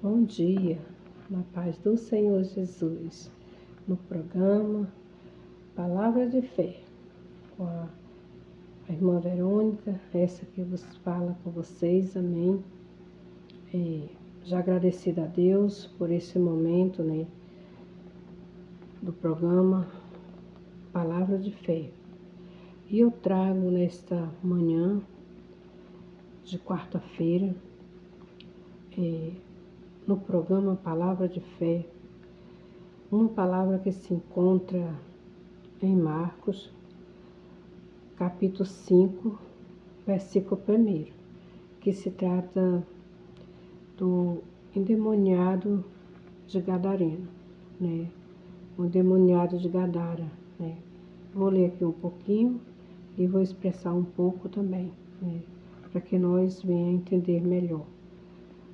Bom dia, na paz do Senhor Jesus, no programa Palavra de Fé, com a irmã Verônica, essa que vos fala com vocês, amém. Já agradecida a Deus por esse momento, do programa Palavra de Fé. E eu trago nesta manhã de quarta-feira, no programa Palavra de Fé, uma palavra que se encontra em Marcos, capítulo 5, versículo 1, que se trata do endemoniado de Gadareno, O endemoniado de Gadara, Vou ler aqui um pouquinho e vou expressar um pouco também, para que nós venhamos entender melhor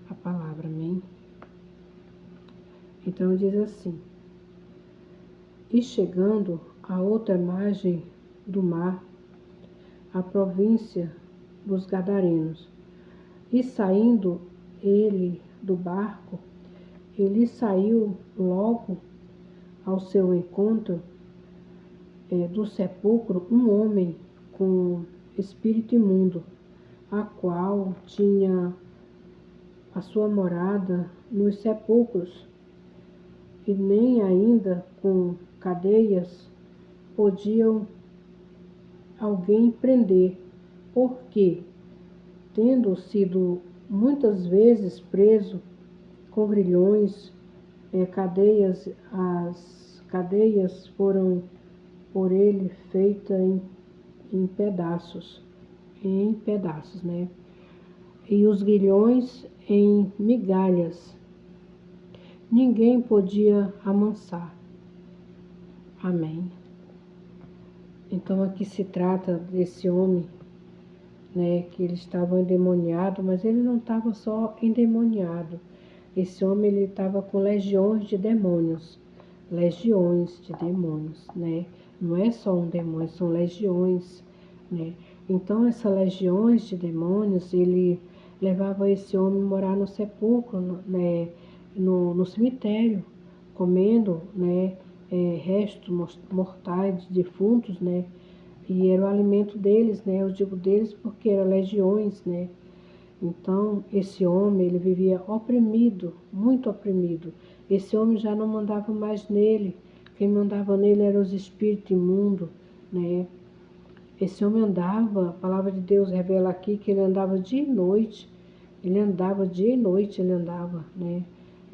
a palavra, amém? Então diz assim: E chegando a outra margem do mar, a província dos Gadarenos, e saindo ele do barco, ele saiu logo ao seu encontro do sepulcro um homem com espírito imundo, a qual tinha a sua morada nos sepulcros, e nem ainda com cadeias podiam alguém prender, porque, tendo sido muitas vezes preso com grilhões, as cadeias foram por ele feitas em pedaços, e os grilhões em migalhas. Ninguém podia amansar. Amém. Então aqui se trata desse homem, que ele estava endemoniado, mas ele não estava só endemoniado. Esse homem, ele estava com legiões de demônios, Não é só um demônio, são legiões, Então essas legiões de demônios, ele levava esse homem a morar no sepulcro, no cemitério, comendo, restos mortais de defuntos, E era o alimento deles, Eu digo deles porque eram legiões, Então, esse homem, ele vivia oprimido, muito oprimido. Esse homem já não mandava mais nele. Quem mandava nele eram os espíritos imundos, Esse homem andava, a palavra de Deus revela aqui que ele andava dia e noite.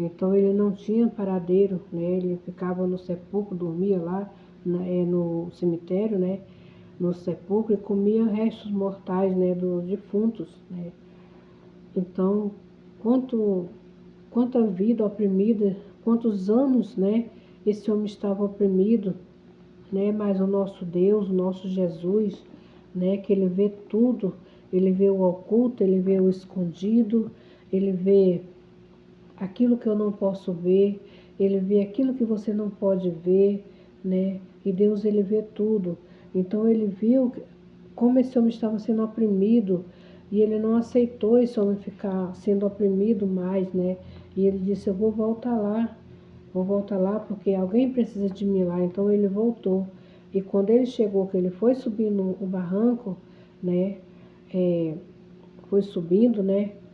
Então, ele não tinha paradeiro, Ele ficava no sepulcro, dormia lá, no cemitério, no sepulcro, e comia restos mortais, dos defuntos, Então, quanta vida oprimida, quantos anos, esse homem estava oprimido, Mas o nosso Deus, o nosso Jesus, que ele vê tudo, ele vê o oculto, ele vê o escondido, ele vê aquilo que eu não posso ver, ele vê aquilo que você não pode ver, E Deus, ele vê tudo. Então ele viu como esse homem estava sendo oprimido, e ele não aceitou esse homem ficar sendo oprimido mais, E ele disse: eu vou voltar lá porque alguém precisa de mim lá. Então ele voltou. E quando ele chegou, que ele foi subindo o barranco, foi subindo,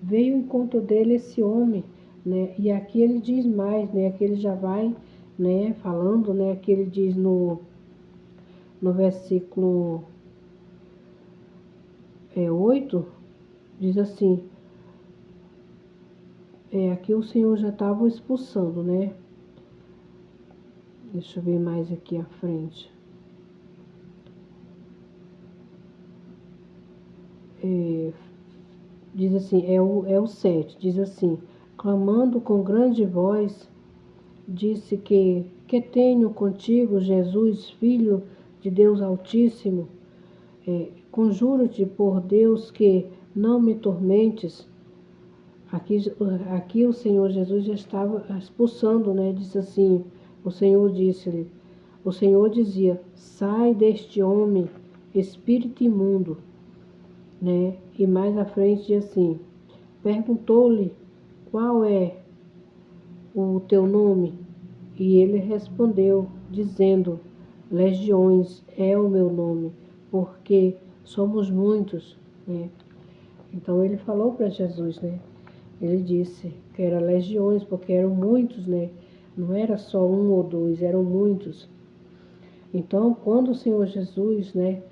veio ao encontro dele esse homem, E aqui ele diz mais, Aqui ele já vai, falando, Aqui ele diz no versículo 8, diz assim, aqui o Senhor já estava expulsando, Deixa eu ver mais aqui à frente. Diz assim, é o 7, diz assim: clamando com grande voz, disse que tenho contigo, Jesus, Filho de Deus Altíssimo, conjuro-te por Deus que não me tormentes. Aqui o Senhor Jesus já estava expulsando, Disse assim, o Senhor dizia: sai deste homem, espírito imundo, E mais à frente diz assim: perguntou-lhe qual é o teu nome? E ele respondeu, dizendo, Legiões é o meu nome, porque somos muitos, né? Então ele falou para Jesus, né? Ele disse que era legiões, porque eram muitos, né? Não era só um ou dois, eram muitos. Então, quando o Senhor Jesus, né,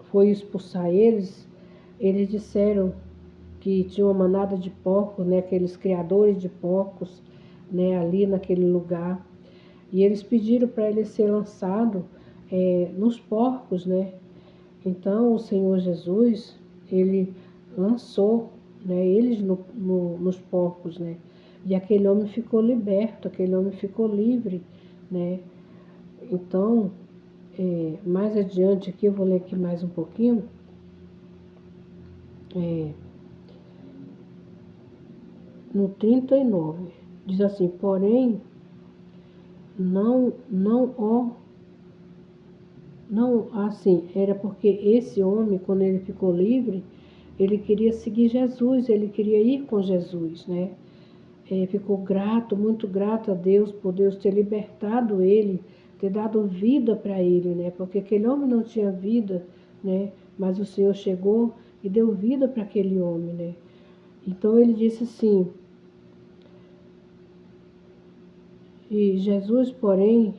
foi expulsar eles, eles disseram que tinha uma manada de porcos, né, aqueles criadores de porcos, né, ali naquele lugar. E eles pediram para ele ser lançado nos porcos, né? Então o Senhor Jesus, ele lançou, né, eles nos porcos, né? E aquele homem ficou liberto, aquele homem ficou livre, né? Então, mais adiante aqui, eu vou ler aqui mais um pouquinho. No 39, diz assim, porém, não, assim, era porque esse homem, quando ele ficou livre, ele queria seguir Jesus, ele queria ir com Jesus, né? Ficou grato, muito grato a Deus por Deus ter libertado ele, ter dado vida para ele, né? Porque aquele homem não tinha vida, né? Mas o Senhor chegou e deu vida para aquele homem, né? Então ele disse assim, e Jesus, porém,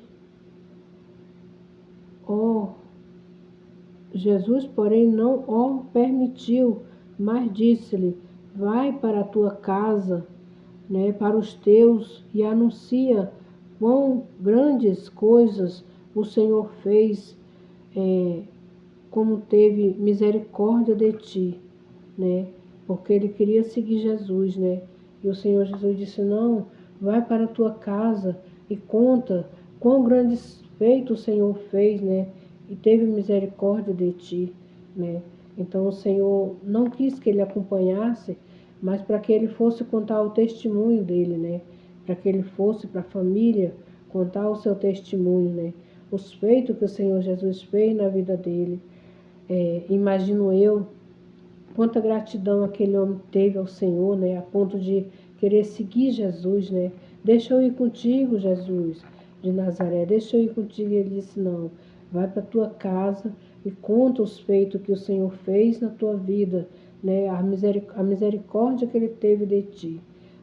não o permitiu, mas disse-lhe, vai para a tua casa, né, para os teus e anuncia quão grandes coisas o Senhor fez, como teve misericórdia de ti, né? Porque ele queria seguir Jesus, né? E o Senhor Jesus disse, não, vai para a tua casa e conta quão grandes feitos o Senhor fez, né? E teve misericórdia de ti, né? Então o Senhor não quis que ele acompanhasse, mas para que ele fosse contar o testemunho dele, né? Para que ele fosse para a família contar o seu testemunho, né? Os feitos que o Senhor Jesus fez na vida dele. Imagino eu quanta gratidão aquele homem teve ao Senhor, né? A ponto de querer seguir Jesus, né? Deixa eu ir contigo, Jesus de Nazaré, deixa eu ir contigo. E ele disse, não, vai para tua casa e conta os feitos que o Senhor fez na tua vida, né? A misericórdia que ele teve de ti,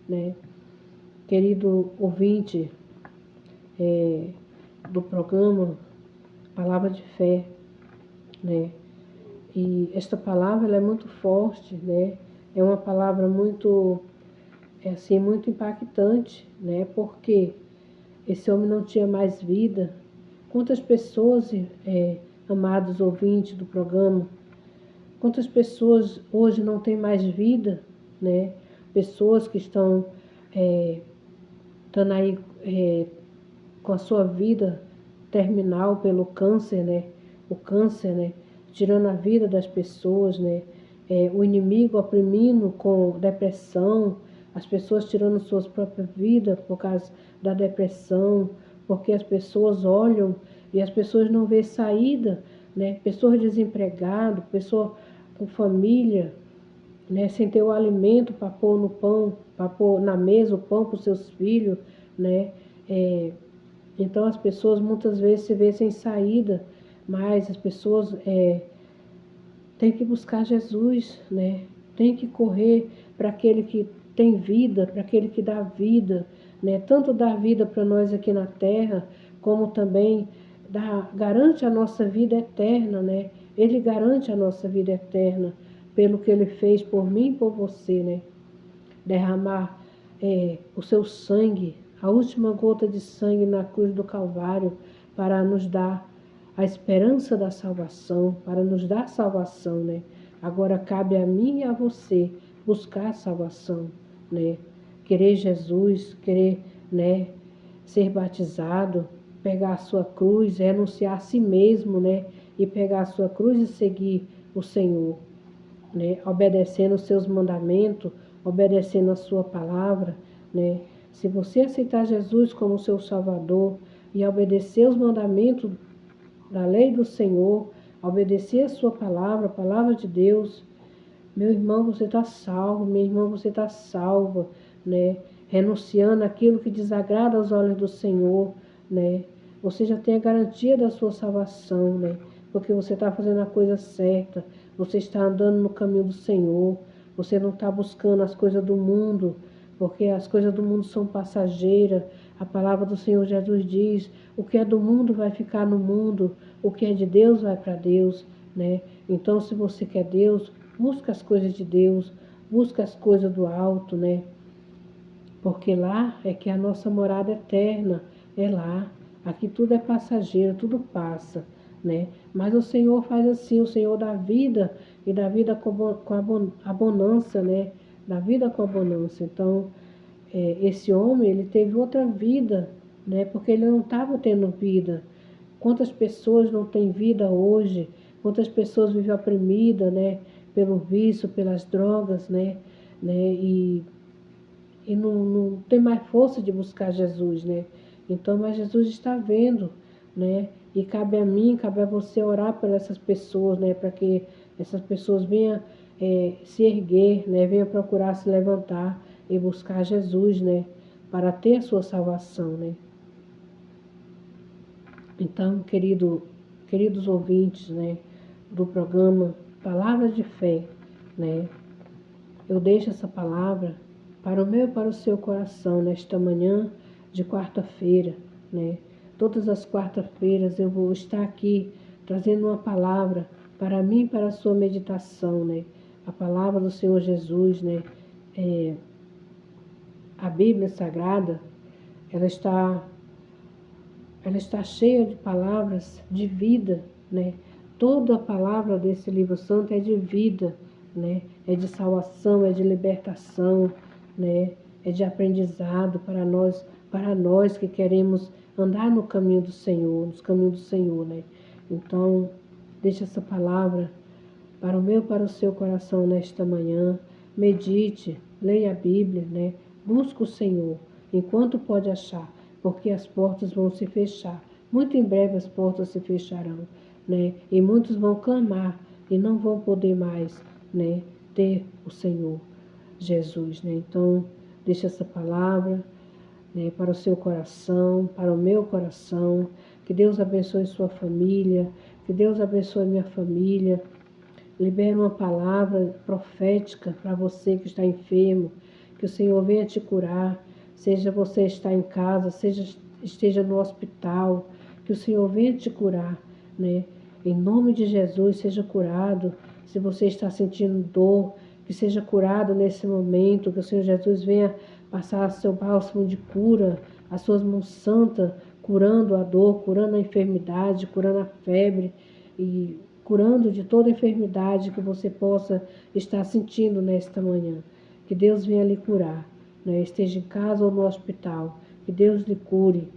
né? Querido ouvinte do programa Palavra de Fé, né? E esta palavra ela é muito forte, né? É uma palavra muito, assim, muito impactante, né? Porque esse homem não tinha mais vida. Quantas pessoas, amados ouvintes do programa, quantas pessoas hoje não têm mais vida, né? Pessoas que estão aí com a sua vida terminal pelo câncer, né? O câncer, né? Tirando a vida das pessoas, né? O inimigo oprimindo com depressão, as pessoas tirando suas próprias vidas por causa da depressão, porque as pessoas olham e as pessoas não vê saída, né? Pessoas desempregadas, pessoas com família, né? Sem ter o alimento para pôr no pão, para pôr na mesa o pão para os seus filhos, né? Então as pessoas muitas vezes se vê sem saída, mas as pessoas têm que buscar Jesus, né? Tem que correr para aquele que tem vida, para aquele que dá vida, né? Tanto dá vida para nós aqui na terra, como também garante a nossa vida eterna, né? Ele garante a nossa vida eterna pelo que ele fez por mim e por você, né? Derramar o seu sangue, a última gota de sangue na cruz do Calvário, para nos dar a esperança da salvação, para nos dar salvação, né? Agora cabe a mim e a você buscar a salvação, né? Querer Jesus, querer, né, ser batizado, pegar a sua cruz, renunciar a si mesmo, né? E pegar a sua cruz e seguir o Senhor, né? Obedecendo os seus mandamentos, obedecendo a sua palavra, né? Se você aceitar Jesus como seu Salvador e obedecer os mandamentos da lei do Senhor, obedecer a sua palavra, a palavra de Deus, meu irmão, você está salvo, minha irmã, você está salva, né? renunciando aquilo que desagrada aos olhos do Senhor, né? Você já tem a garantia da sua salvação, né? Porque você está fazendo a coisa certa, você está andando no caminho do Senhor, você não está buscando as coisas do mundo, porque as coisas do mundo são passageiras. A palavra do Senhor Jesus diz: o que é do mundo vai ficar no mundo, o que é de Deus vai para Deus, né? Então, se você quer Deus, busca as coisas de Deus, busca as coisas do alto, né? Porque lá é que a nossa morada eterna, é lá. Aqui tudo é passageiro, tudo passa, né? Mas o Senhor faz assim, o Senhor dá vida e dá vida com abundância, né? Dá vida com abundância. Então, esse homem, ele teve outra vida, né? Porque ele não estava tendo vida. Quantas pessoas não têm vida hoje? Quantas pessoas vivem oprimidas, né? Pelo vício, pelas drogas, né? E não tem mais força de buscar Jesus, né? Então, mas Jesus está vendo, né? E cabe a mim, cabe a você orar por essas pessoas, né? Para que essas pessoas venham se erguer, né? Venham procurar se levantar e buscar Jesus, né? Para ter a sua salvação, né? Então, queridos ouvintes, né? Do programa Palavras de Fé, né? Eu deixo essa palavra para o meu e para o seu coração nesta manhã de quarta-feira, né? Todas as quarta-feiras eu vou estar aqui trazendo uma palavra para mim e para a sua meditação, né? A palavra do Senhor Jesus, né? A Bíblia Sagrada, ela está cheia de palavras de vida, né? Toda a palavra desse livro santo é de vida, né? É de salvação, é de libertação, né? É de aprendizado para nós que queremos andar no caminho do Senhor, nos caminhos do Senhor, né? Então, deixa essa palavra para o meu, para o seu coração nesta manhã. Medite, leia a Bíblia, né? Busque o Senhor enquanto pode achar, porque as portas vão se fechar. Muito em breve as portas se fecharão, né? E muitos vão clamar e não vão poder mais, né? Ter o Senhor Jesus, né? Então, deixa essa palavra, né, para o seu coração, para o meu coração. Que Deus abençoe sua família, que Deus abençoe minha família. Libera uma palavra profética para você que está enfermo, que o Senhor venha te curar, seja você está em casa, seja esteja no hospital, que o Senhor venha te curar, né? Em nome de Jesus, seja curado. Se você está sentindo dor, que seja curado nesse momento, que o Senhor Jesus venha passar seu bálsamo de cura, as suas mãos santas, curando a dor, curando a enfermidade, curando a febre e curando de toda enfermidade que você possa estar sentindo nesta manhã. Que Deus venha lhe curar, né? Esteja em casa ou no hospital, que Deus lhe cure.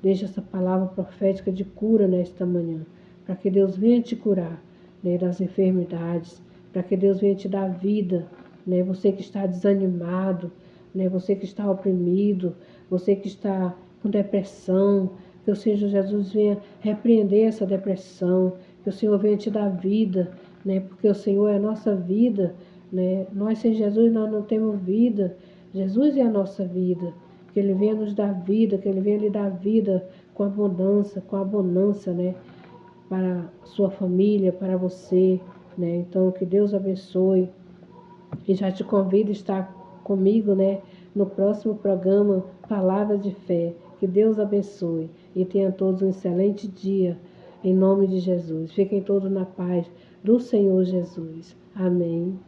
Deixe essa palavra profética de cura nesta manhã, para que Deus venha te curar, né, das enfermidades, para que Deus venha te dar vida, né? Você que está desanimado, né? Você que está oprimido, você que está com depressão, que o Senhor Jesus venha repreender essa depressão, que o Senhor venha te dar vida, né? Porque o Senhor é a nossa vida, né? Nós sem Jesus nós não temos vida. Jesus é a nossa vida. Que Ele venha nos dar vida, que Ele venha lhe dar vida com abundância, né? Para a sua família, para você, né? Então que Deus abençoe. E já te convido a estar comigo, né? No próximo programa Palavras de Fé. Que Deus abençoe e tenha todos um excelente dia. Em nome de Jesus. Fiquem todos na paz do Senhor Jesus. Amém.